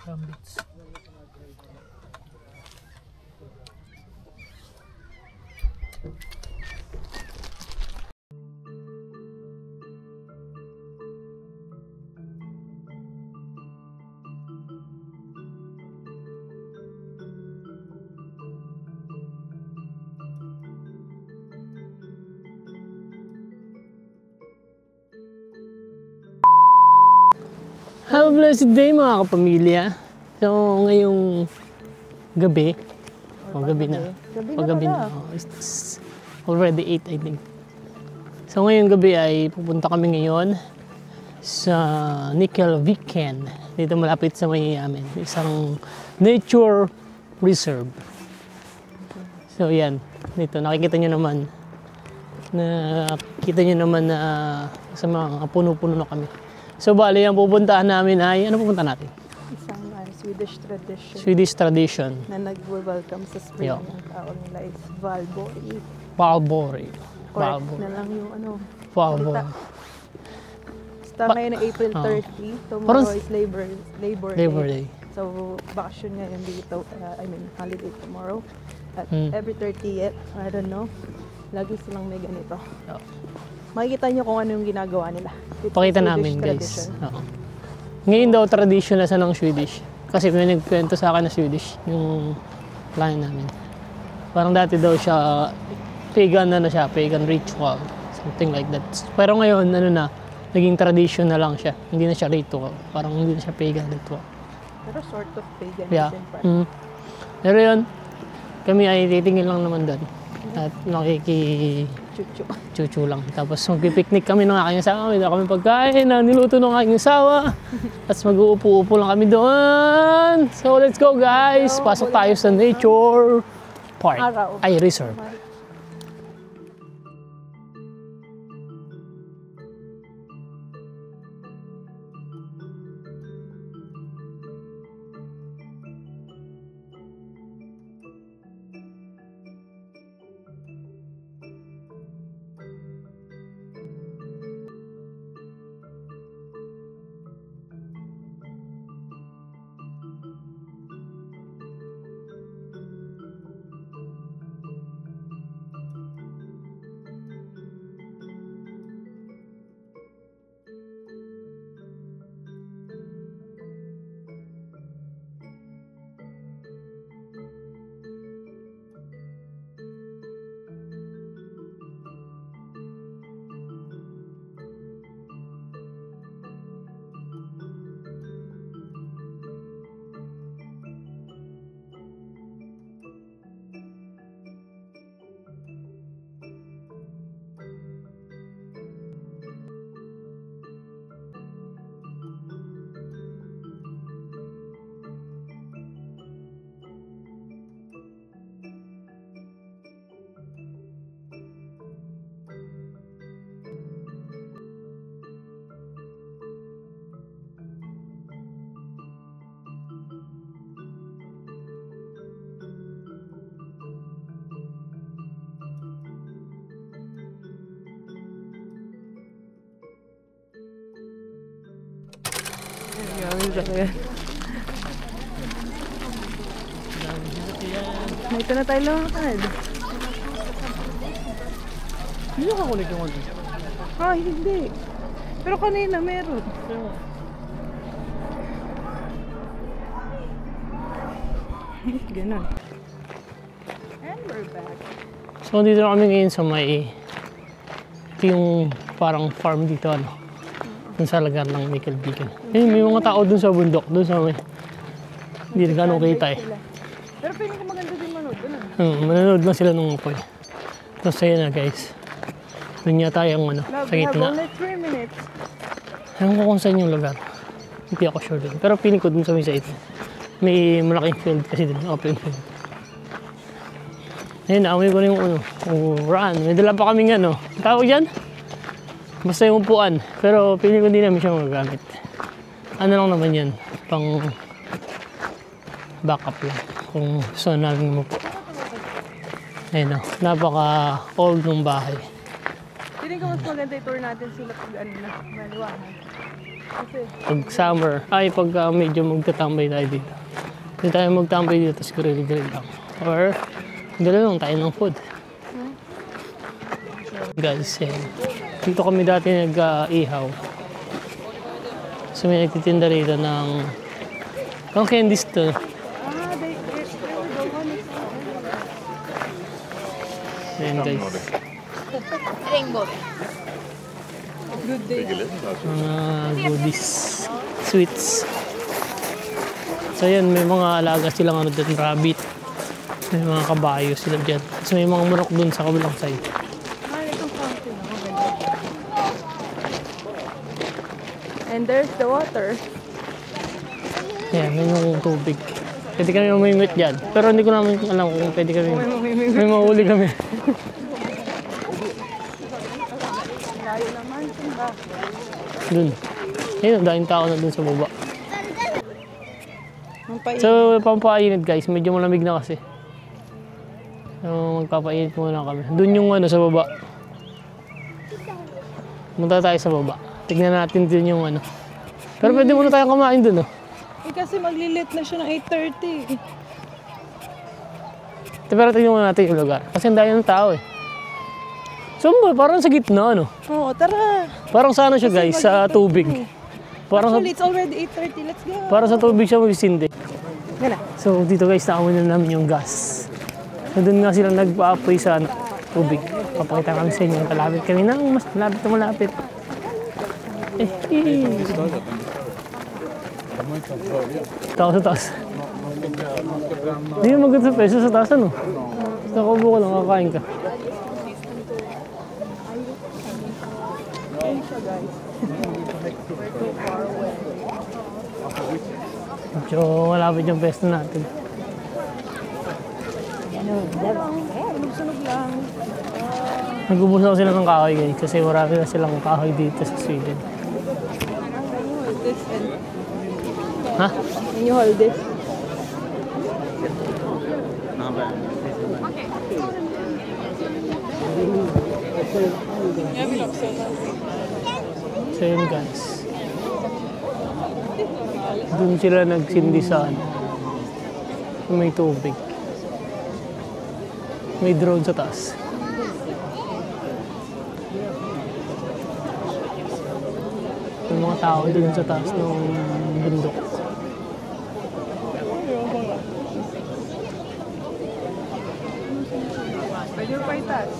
Gambits. Have a blessed day mga kapamilya. So ngayong gabi, gabi na. Gabi na. It's already 8 I think. So ngayong gabi ay pupunta kami ngayon sa Nickel Weekend. Dito malapit sa may amin. Isang nature reserve. So yan, dito nakikita nyo naman na sa mga puno-puno na kami. So bali, ang pupuntahan namin ay, ano pupuntahan natin? Isang Swedish tradition. Swedish tradition. Na nag-welcome sa spring. Yo. Ang tao nila is Valborg. Valborg. Correct na lang yung ano. Valborg. Start ngayon ng April 30. Tomorrow is Labor Day. So, vacation ngayon dito. Holiday tomorrow. At every 30th, I don't know, lagi silang may ganito. Yo. Makikita nyo kung ano yung ginagawa nila. Pakita namin guys. Ngayon daw tradition na sa ng Swedish. Kasi may nagkwento sa akin na Swedish yung line namin. Parang dati daw siya pagan ritual. Something like that. Pero ngayon, naging tradition na lang siya. Hindi na siya ritual. Parang hindi na siya pagan ritual. Pero sort of pagan. Yeah. Pero yun, kami ay titingin lang naman doon. At chuchu lang. Tapos magpipiknik kami ng aking asawa. May kami pagkain na niluto ng aking asawa. Tapos mag-uupo-upo lang kami doon. So let's go guys. Pasok tayo sa nature park. Ay, reserve. Ito na tayo lakad. Hindi ka kunik yung ano? Hindi. Pero kanina meron. Ganun. And we're back. So dito na kami ngayon sa may yung parang farm dito dun sa lagar ng Nickel Beacon. May mga tao dun sa bundok, dun sa may hindi na gano'ng kita eh. Pero piling ko maganda din manood. Manonood lang sila nung apoy. Tapos sa'yo na guys. Dun yata yung sa gitna. Only 3 minutes. Ewan ko kung saan yung lugar. Hindi ako sure dun. Pero piling ko dun sa may site. May malaking field kasi dun, open field. Ayun, naamoy ko na yung run. May dala pa kaming tawag dyan? Basta yung upuan. Pero piling ko hindi namin siya magagamit. Ano lang naman yan, pang backup lang. Kung saan namin umupo. Ayun napaka-old ng bahay. Piling ko mas maganda i-tour natin sila pag maliwanag. Pag summer, pag medyo magtatambay tayo dito. Hindi tayo magtambay dito, tapos grill-grill lang. Or, dala lang tayo ng food. Guys, dito kami dati nag-ihaw. So may nagtitinda rito ng candies to. Ayan guys. Good day. Mga goodies, sweets. So yan, may mga alaga silang dyan, rabbit. May mga kabayo sila dyan. So may mga manok dun sa kabilang side. And there's the water. Ayan, may mga tubig. Pwede kami mamimit dyan. Pero hindi ko naman alam kung pwede kami. May mahuli kami. Layo naman, ba? Dun. Ayun, daming tao na dun sa baba. Pampainit. So, pampainit guys. Medyo malamig na kasi. So, magpapainit muna kami. Dun yung sa baba. Punta tayo sa baba. Tignan natin din yung Pero pwede muna tayong kumain dun, kasi maglilit na siya ng 8:30. Pero tignan muna natin yung lugar. Kasi ang dami ng tao So, parang sa gitna, Oo, tara. Parang sa siya guys, sa tubig. Parang Actually, it's already 8:30. Let's go. Parang sa tubig siya magsindi. Gana. So, dito guys, naamoy na namin yung gas. So, doon nga silang nagpa-apoy sa tubig. Papakita kami sa inyo. Kalapit kami na, mas malapit na malapit. Taas sa taas. Hindi mo maganda sa peso sa taas, Sa kubo ko lang, kakain ka. Medyo malapit yung pesto natin. Sunog lang. Nag-ubos ako sila ng kahoy guys kasi marami na silang kahoy dito sa Sweden. Ha? Can you hold this? So yun guys. Doon sila nagsindi sa may tubig. May drone sa taas. May mga tao doon sa taas ng bundok. Pwede pa itaas.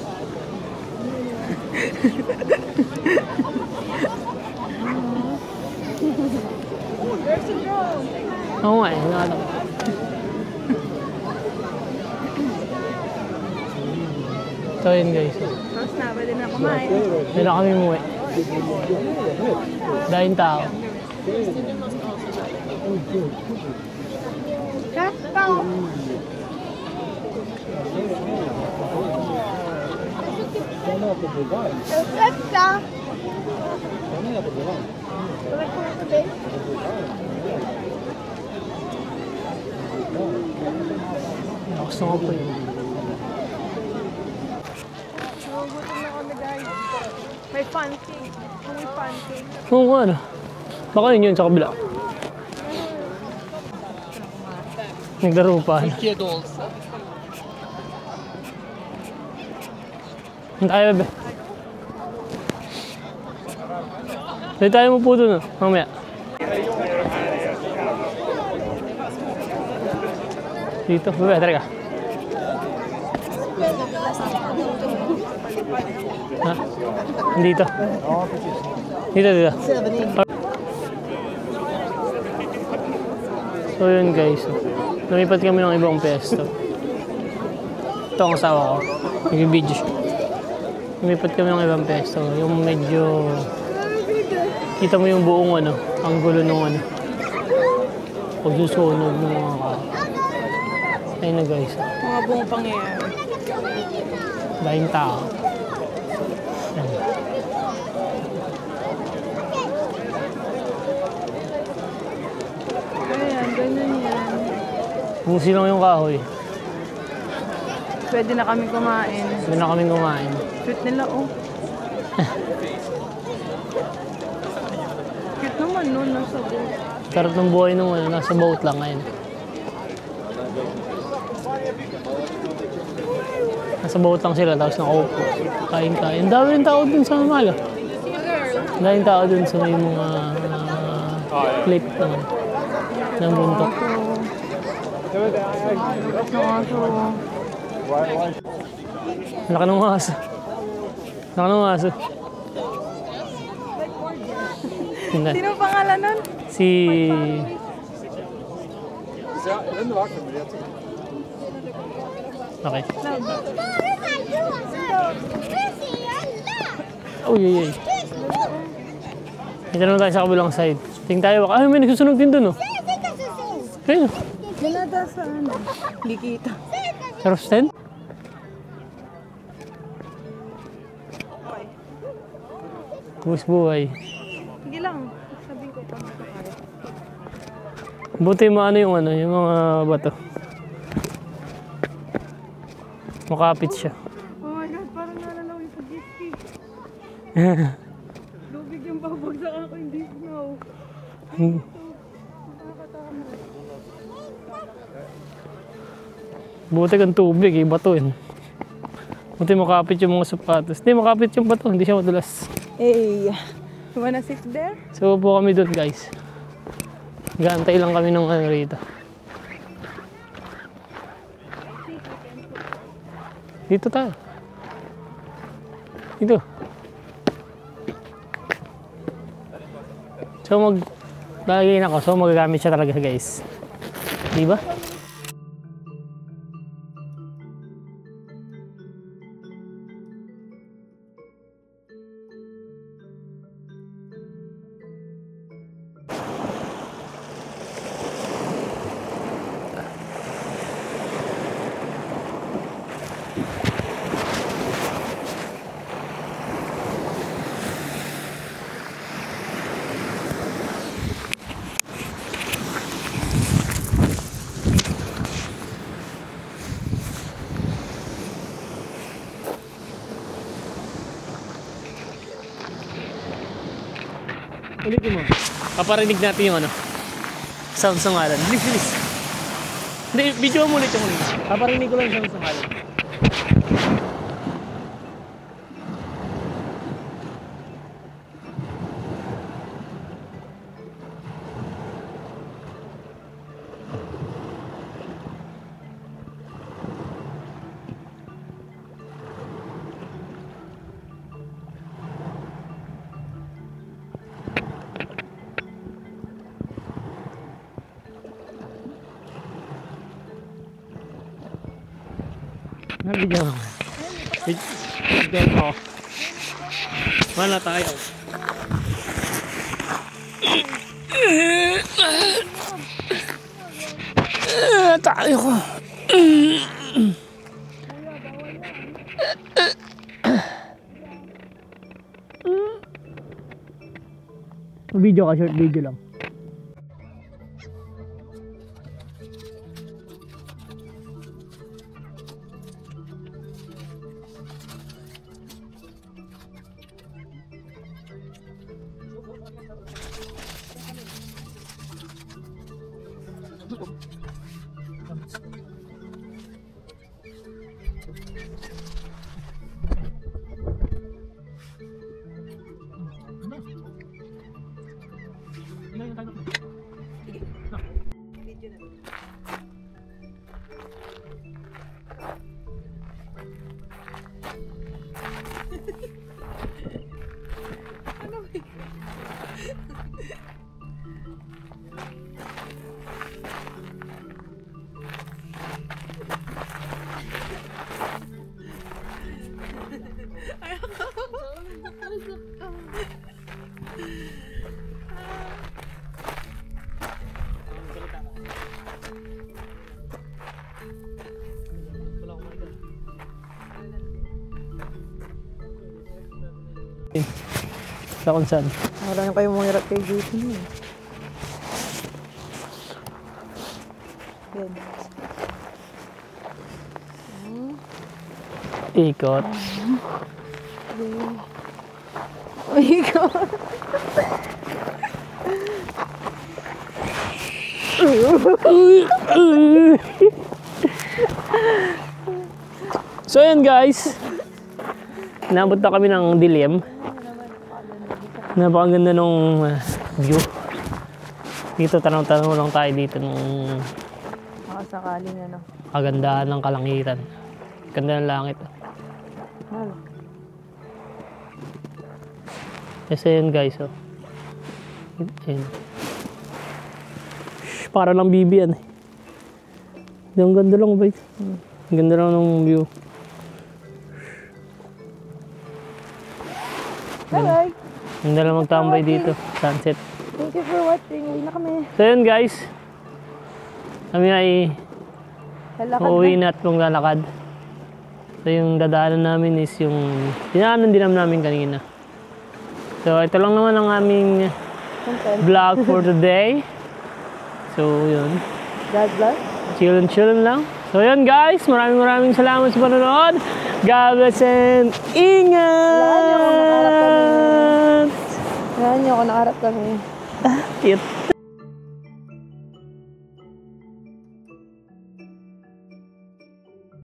There's a drone. Oo nga nakalaw. So yun guys. Tapos na, pwede na kumain. Pwede na kami umuwi. Dahil tao. Gusto ko po yun. Gutom na kami guys. May pancake. May pancake. Oo nga Baka yun sa kabila. Naglaro pa. Tayo bebe. Dito tayo mo po doon mamaya. Dito, bebe, tara ka. Ha? Dito. Dito. So yun guys. Lumipat kami ng ibang pesto. Ito ang asawa ko. Nag-video siya. Lumipat kami ng ibang pesto. Yung medyo... Kita mo yung buong ang gulo nung pagsusunod ng mga ayun na guys. Mga buong pangyayari. Dahil tao. Ayan, ganyan yan. Busi lang yung kahoy. Pwede na kami kumain. Pwede na kaming kumain. Cute nila, Cute naman nun, nasa boat. Sarap ng buhay nung ano, nasa boat lang ngayon. Nasa boat lang sila, tapos nakaupo. Kain-kain. Ang dami rin tao dun sa Mala. Ang daming tao dun sa may mga clip ng bundok. Laki ng aso. Laki ng aso. Sino pangalan nun? Si... Okay. Uy, uy, uy. Ito naman tayo sa kabilang side. Tingin tayo. Ay, may nagsusunog din dun, oh. Ayun. Ginada sa ano? Hindi kita. Rosten? Buwis buhay. Sige lang. Sabihin ko kung ito kaya. Buti maano yung ano, yung mga bato. Makapit siya. Oh my God, parang nalalaw yung pag-ski. Lubig yung babagsak ako hindi snow. Nakakatama. Buti kang tubig, eh, bato yun. Buti makapit yung mga sapatos. Hindi, makapit yung bato, hindi siya madulas. Hey, you wanna sit there? So po kami doon, guys. Gantay lang kami ng ano rito. Dito tayo. Dito. So maglagay na ako. So magagamit siya talaga, guys. Di ba? Ulitin mo. Paparinig natin yung ano. Sound sa ngalan. Bilis, bilis. Hindi, video mo ulit yung ulit. Paparinig ko lang yung sound sa ngalan. Nabigyan ako. Bigyan ako. Mana tayo. Tayo ko. Video ka, short video lang. Sa kung saan. Marami kayong mahirap kay Jason eh. Yan. Ikot. Oh my God. So yan guys, inabot na kami ng dilim. Napakaganda nung view. Dito tanaw-tanaw lang tayo dito nung Makasakaling ano. kagandahan ng kalangitan. Ganda ng langit. Kasi yun guys, oh. Yun. Shhh, para lang bibi yan eh. Ang ganda lang ba? Ang ganda lang ng view. Bye-bye! Ganda lang magtambay dito. Sunset. Thank you for watching. Uwi na kami. So yun guys. Kami ay Lalakad uuwi na at maglalakad. So yung dadaanan namin is yung dinaanan din namin kanina. So ito lang naman ang aming vlog for today. So yun. God bless. Chillin' lang. So yun guys, maraming salamat sa panonood. God bless and ingat! Wala niyo ako nakaharap kami. Cute.